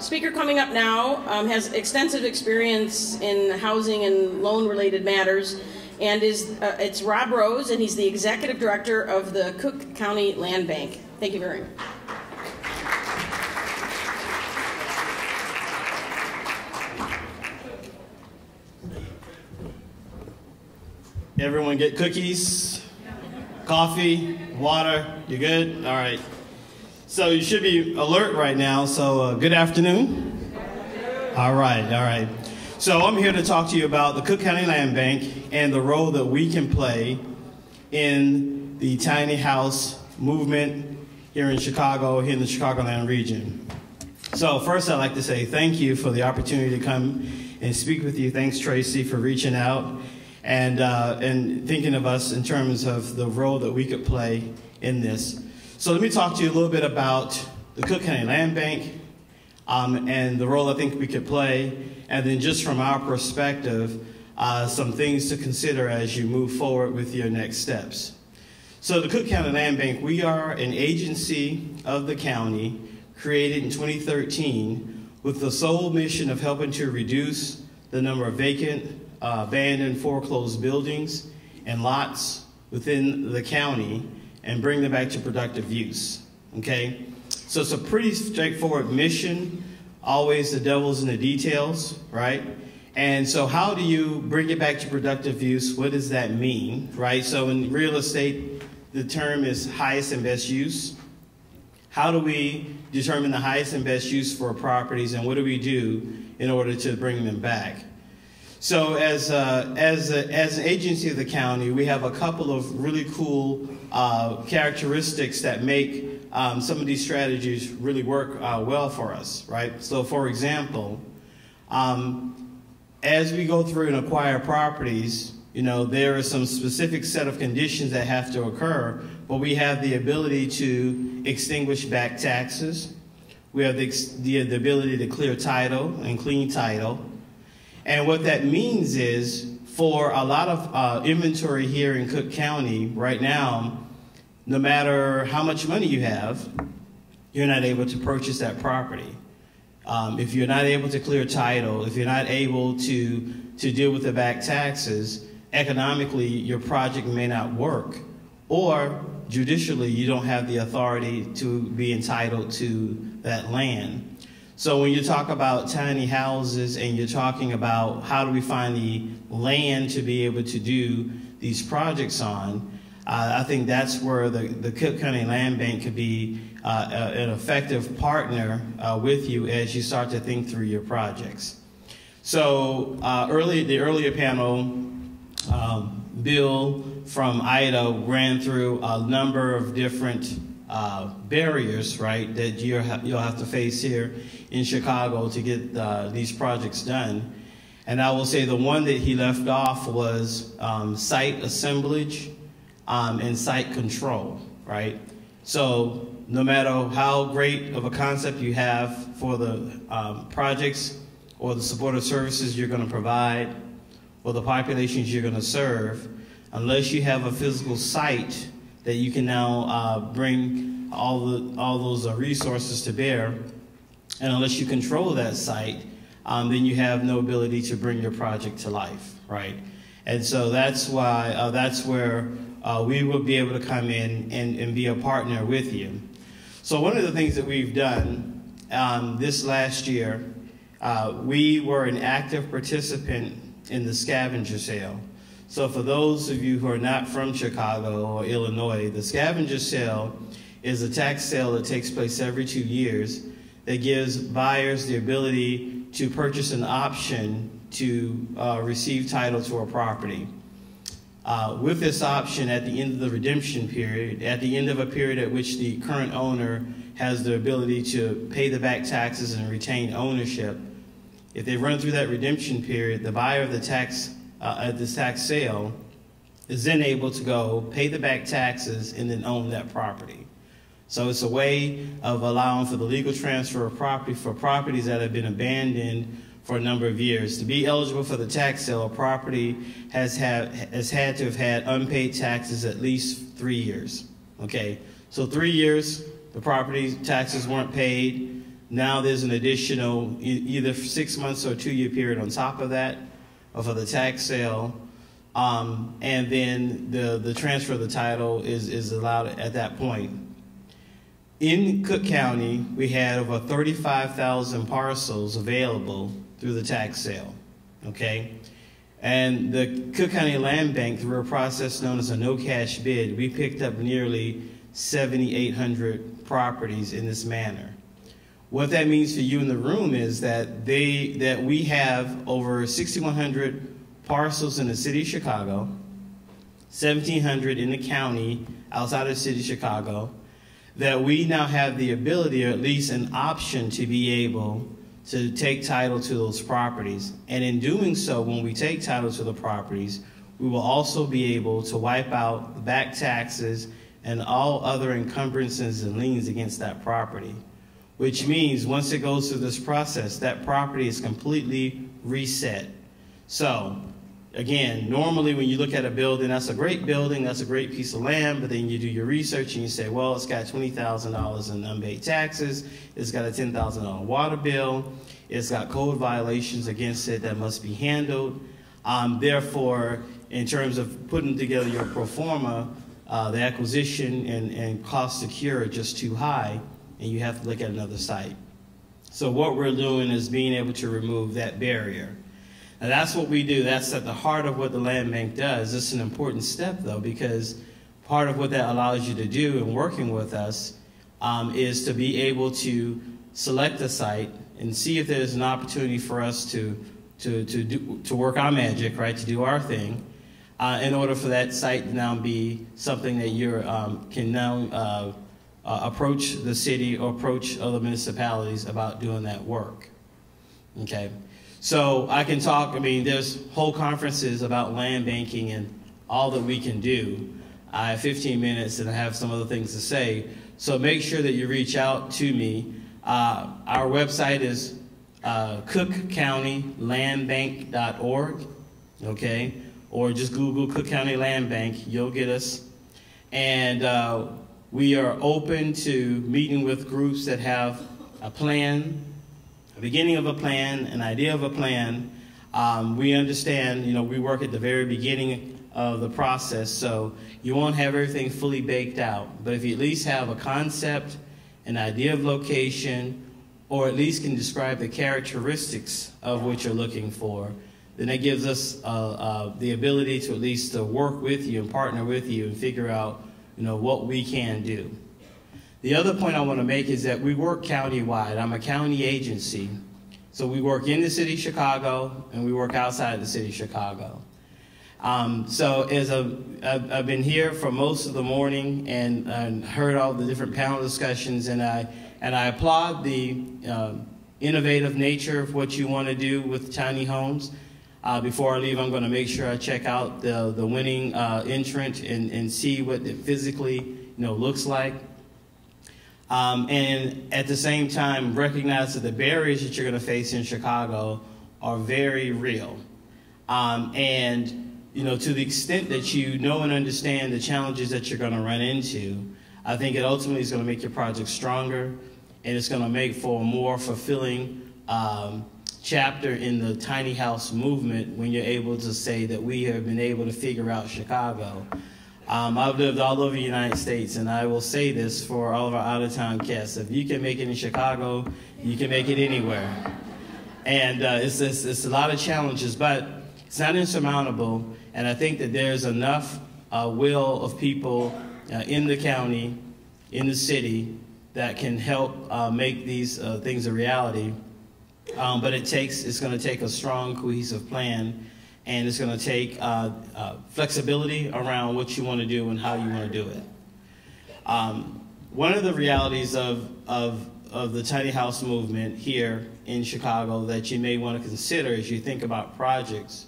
speaker coming up now has extensive experience in housing and loan-related matters, and it's Rob Rose, and he's the Executive Director of the Cook County Land Bank. Thank you very much. Everyone get cookies, coffee, water? You good? All right. So you should be alert right now. So good afternoon. All right. So I'm here to talk to you about the Cook County Land Bank and the role that we can play in the tiny house movement here in Chicago, here in the Chicagoland region. So first, I'd like to say thank you for the opportunity to come and speak with you. Thanks, Tracy, for reaching out and thinking of us in terms of the role that we could play in this. So let me talk to you a little bit about the Cook County Land Bank and the role I think we could play, and then just from our perspective, some things to consider as you move forward with your next steps. So the Cook County Land Bank, we are an agency of the county created in 2013 with the sole mission of helping to reduce the number of vacant, abandoned, foreclosed buildings and lots within the county and bring them back to productive use, okay? So it's a pretty straightforward mission. Always the devil's in the details, right? And so how do you bring it back to productive use? What does that mean, right? So in real estate, the term is highest and best use. How do we determine the highest and best use for properties, and what do we do in order to bring them back? So as an agency of the county, we have a couple of really cool characteristics that make some of these strategies really work well for us, right? So for example, as we go through and acquire properties, you know, there are some specific set of conditions that have to occur, but we have the ability to extinguish back taxes. We have the ability to clear title and clean title. And what that means is, for a lot of inventory here in Cook County right now, no matter how much money you have, you're not able to purchase that property. If you're not able to clear title, if you're not able to deal with the back taxes, economically your project may not work, or judicially you don't have the authority to be entitled to that land. So when you talk about tiny houses and you're talking about how do we find the land to be able to do these projects on, I think that's where the Cook County Land Bank could be an effective partner with you as you start to think through your projects. So the earlier panel, Bill from IDA ran through a number of different barriers, right, that you'll have to face here in Chicago to get these projects done. And I will say the one that he left off was site assemblage and site control, right? So no matter how great of a concept you have for the projects or the supportive services you're going to provide or the populations you're going to serve, unless you have a physical site that you can now bring all those resources to bear, and unless you control that site, then you have no ability to bring your project to life, right? And so that's why that's where we will be able to come in and be a partner with you. So one of the things that we've done this last year, we were an active participant in the scavenger sale. So for those of you who are not from Chicago or Illinois, the scavenger sale is a tax sale that takes place every 2 years that gives buyers the ability to purchase an option to receive title to a property. With this option, at the end of the redemption period, at the end of a period at which the current owner has the ability to pay the back taxes and retain ownership, if they run through that redemption period, the buyer of the tax at this tax sale is then able to go pay the back taxes and then own that property. So it's a way of allowing for the legal transfer of property for properties that have been abandoned for a number of years. To be eligible for the tax sale, a property has had to have had unpaid taxes at least 3 years. Okay, so 3 years, the property taxes weren't paid. Now there's an additional either 6 months or a 2-year period on top of that for the tax sale. And then the transfer of the title is allowed at that point. In Cook County, we had over 35,000 parcels available through the tax sale, okay? And the Cook County Land Bank, through a process known as a no-cash bid, we picked up nearly 7,800 properties in this manner. What that means for you in the room is that we have over 6,100 parcels in the city of Chicago, 1,700 in the county outside of the city of Chicago, that we now have the ability, or at least an option, to be able to take title to those properties. And in doing so, when we take title to the properties, we will also be able to wipe out the back taxes and all other encumbrances and liens against that property, which means once it goes through this process, that property is completely reset. So, again, normally when you look at a building, that's a great building, that's a great piece of land, but then you do your research and you say, well, it's got $20,000 in unpaid taxes, it's got a $10,000 water bill, it's got code violations against it that must be handled. Therefore, in terms of putting together your pro forma, the acquisition and cost to cure are just too high, and you have to look at another site. So what we're doing is being able to remove that barrier. And that's what we do. That's at the heart of what the Land Bank does. It's an important step, though, because part of what that allows you to do in working with us is to be able to select a site and see if there's an opportunity for us to work our magic, right, to do our thing, in order for that site to now be something that you can now approach the city or approach other municipalities about doing that work. Okay. So I can talk, I mean, there's whole conferences about land banking and all that we can do. I have 15 minutes and I have some other things to say. So make sure that you reach out to me. Our website is cookcountylandbank.org, okay? Or just Google Cook County Land Bank, you'll get us. And we are open to meeting with groups that have a plan, a beginning of a plan, an idea of a plan. We understand, we work at the very beginning of the process, so you won't have everything fully baked out. But if you at least have a concept, an idea of location, or at least can describe the characteristics of what you're looking for, then that gives us the ability to at least work with you and partner with you and figure out, what we can do. The other point I want to make is that we work county-wide. I'm a county agency. So we work in the city of Chicago and we work outside the city of Chicago. So as I've been here for most of the morning and heard all the different panel discussions, and I applaud the innovative nature of what you want to do with tiny homes. Before I leave, I'm going to make sure I check out the winning entrant and see what it physically looks like. And at the same time, recognize that the barriers that you're going to face in Chicago are very real. And, to the extent that you know and understand the challenges that you're going to run into, I think it ultimately is going to make your project stronger, and it's going to make for a more fulfilling chapter in the tiny house movement when you're able to say that we have been able to figure out Chicago. I've lived all over the United States, and I will say this for all of our out-of-town guests. If you can make it in Chicago, you can make it anywhere. And it's a lot of challenges, but it's not insurmountable, and I think that there's enough will of people in the county, in the city, that can help make these things a reality. But it's going to take a strong, cohesive plan, and it's going to take flexibility around what you want to do and how you want to do it. One of the realities of the tiny house movement here in Chicago that you may want to consider as you think about projects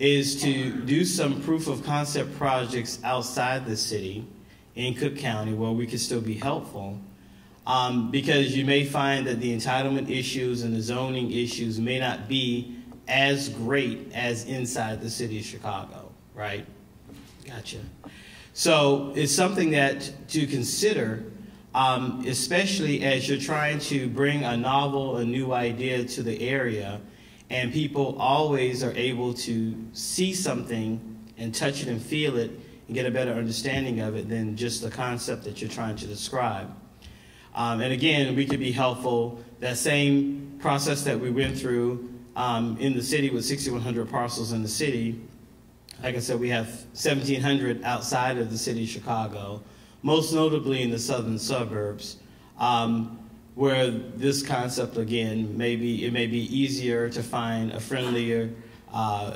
is to do some proof of concept projects outside the city in Cook County where we could still be helpful. Because you may find that the entitlement issues and the zoning issues may not be as great as inside the city of Chicago, right? Gotcha. So it's something that to consider especially as you're trying to bring a novel, a new idea to the area, and people always are able to see something and touch it and feel it and get a better understanding of it than just the concept that you're trying to describe. And again, we could be helpful. That same process that we went through in the city with 6,100 parcels in the city, like I said, we have 1,700 outside of the city of Chicago, most notably in the southern suburbs, where this concept, again, it may be easier to find a friendlier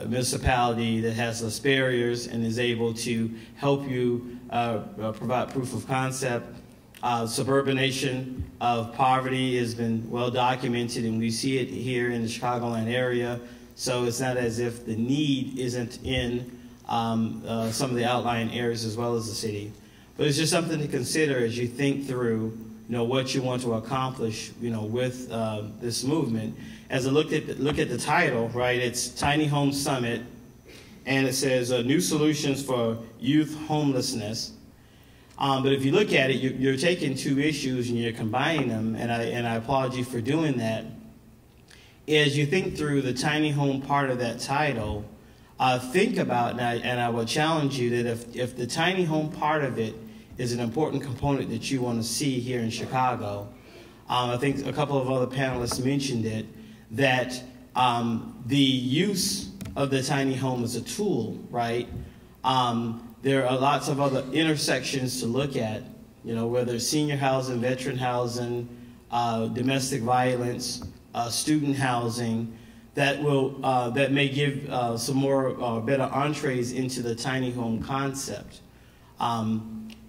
municipality that has less barriers and is able to help you provide proof of concept. Suburbanation of poverty has been well documented, and we see it here in the Chicagoland area. So it's not as if the need isn't in some of the outlying areas as well as the city. But it's just something to consider as you think through, what you want to accomplish, with this movement. As I look at the title, right, it's Tiny Home Summit, and it says New Solutions for Youth Homelessness. But if you look at it, you're taking two issues and you're combining them, and I applaud you for doing that. As you think through the tiny home part of that title, think about, and I will challenge you that if the tiny home part of it is an important component that you want to see here in Chicago, I think a couple of other panelists mentioned it, that the use of the tiny home as a tool, right? There are lots of other intersections to look at, whether it's senior housing, veteran housing, domestic violence, student housing, that may give some more better entrees into the tiny home concept.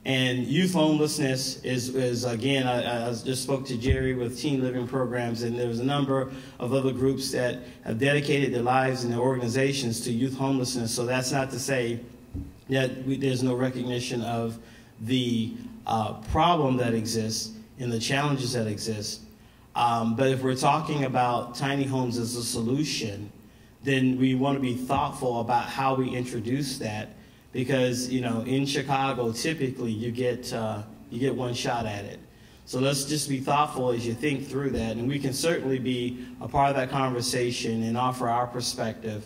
And youth homelessness is again, I just spoke to Jerry with Teen Living Programs, and there's a number of other groups that have dedicated their lives and their organizations to youth homelessness. So that's not to say that there's no recognition of the problem that exists and the challenges that exist. But if we're talking about tiny homes as a solution, then we want to be thoughtful about how we introduce that, because in Chicago typically you get one shot at it. So let's just be thoughtful as you think through that, and we can certainly be a part of that conversation and offer our perspective.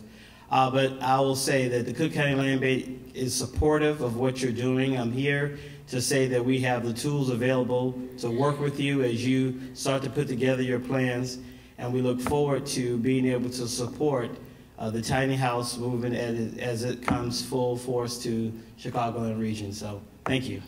But I will say that the Cook County Land Bank is supportive of what you're doing. I'm here to say that we have the tools available to work with you as you start to put together your plans, and we look forward to being able to support the tiny house movement as it comes full force to Chicagoland region. So thank you.